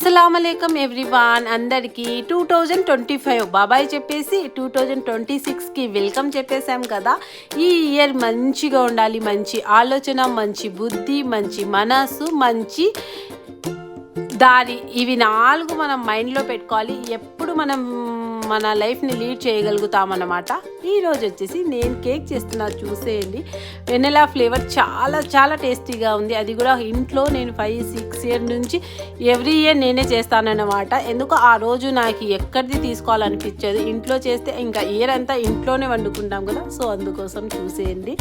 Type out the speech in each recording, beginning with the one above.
అస్సలాముఅలైకుం everyone, అందరికీ 2025 బాబాయ్ చెప్పేసి 2026కి వెల్కమ్ చెప్పేసాం కదా. ఈ ఇయర్ మంచిగా ఉండాలి, మంచి ఆలోచన, మంచి బుద్ధి, మంచి మనసు, మంచి దారి, ఇవి 4 మనం మైండ్లో పెట్టుకోవాలి. ఎప్పుడు మనం మన లైఫ్ని లీడ్ చేయగలుగుతామన్నమాట. ఈరోజు వచ్చేసి నేను కేక్ చేస్తున్నా, చూసేయండి. వెనిలా ఫ్లేవర్ చాలా చాలా టేస్టీగా ఉంది. అది కూడా ఇంట్లో నేను 5-6 ఇయర్ నుంచి ఎవ్రీ ఇయర్ నేనే చేస్తానన్నమాట. ఎందుకు ఆ రోజు నాకు ఎక్కడిది తీసుకోవాలనిపించదు. ఇంట్లో చేస్తే ఇంకా ఇయర్ అంతా ఇంట్లోనే వండుకుంటాం కదా, సో అందుకోసం చూసేయండి.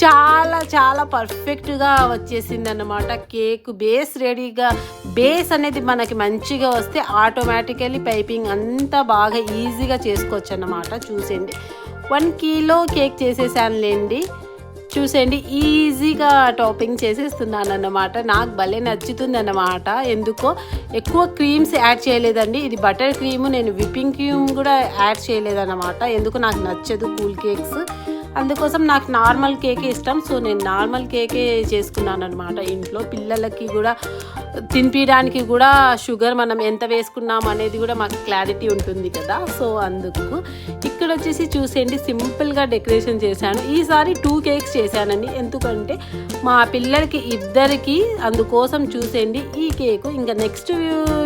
చాలా చాలా పర్ఫెక్ట్గా వచ్చేసింది అన్నమాట. కేక్ బేస్ రెడీగా, బేస్ అనేది మనకి మంచిగా వస్తే ఆటోమేటికల్లీ పైపింగ్ అంతా బాగా ఈజీగా చేసుకోవచ్చు అన్నమాట. చూసేయండి, 1 కిలో కేక్ చేసేసానులేండి. చూసేయండి, ఈజీగా టాపింగ్ చేసేస్తున్నాను అన్నమాట. నాకు భలే నచ్చుతుంది అన్నమాట. ఎందుకో ఎక్కువ క్రీమ్స్ యాడ్ చేయలేదండి. ఇది బటర్ క్రీము, నేను విప్పింగ్ క్రీమ్ కూడా యాడ్ చేయలేదన్నమాట. ఎందుకు నాకు నచ్చదు కూల్ కేక్స్, అందుకోసం నాకు నార్మల్ కేకే ఇష్టం. సో నేను నార్మల్ కేకే చేసుకున్నాను అనమాట. ఇంట్లో పిల్లలకి కూడా తినిపించడానికి కూడా షుగర్ మనం ఎంత వేసుకున్నాం అనేది కూడా మాకు క్లారిటీ ఉంటుంది కదా, సో అందుకు. ఇక్కడ వచ్చేసి చూసేయండి, సింపుల్గా డెకరేషన్ చేశాను. ఈసారి 2 కేక్స్ చేశానండి. ఎందుకంటే మా పిల్లలకి ఇద్దరికి, అందుకోసం చూసేయండి. ఈ కేకు ఇంకా నెక్స్ట్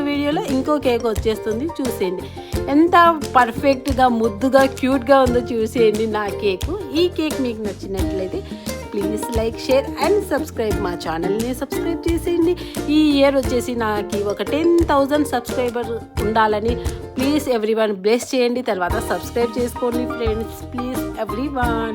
వీడియోలో ఇంకో కేక్ వచ్చేస్తుంది. చూసేయండి ఎంత పర్ఫెక్ట్గా, ముద్దుగా, క్యూట్గా ఉందో చూసేయండి నా కేకు. ఈ కేక్ మీకు నచ్చినట్లయితే please like, share and subscribe. మా ఛానల్ని సబ్స్క్రైబ్ చేసేయండి. ఈ ఇయర్ వచ్చేసి నాకు ఒక 10,000 సబ్స్క్రైబర్ ఉండాలని ప్లీజ్ ఎవ్రీవన్ బ్లెస్ చేయండి. తర్వాత సబ్స్క్రైబ్ చేసుకోండి ఫ్రెండ్స్, ప్లీజ్ ఎవ్రీవన్.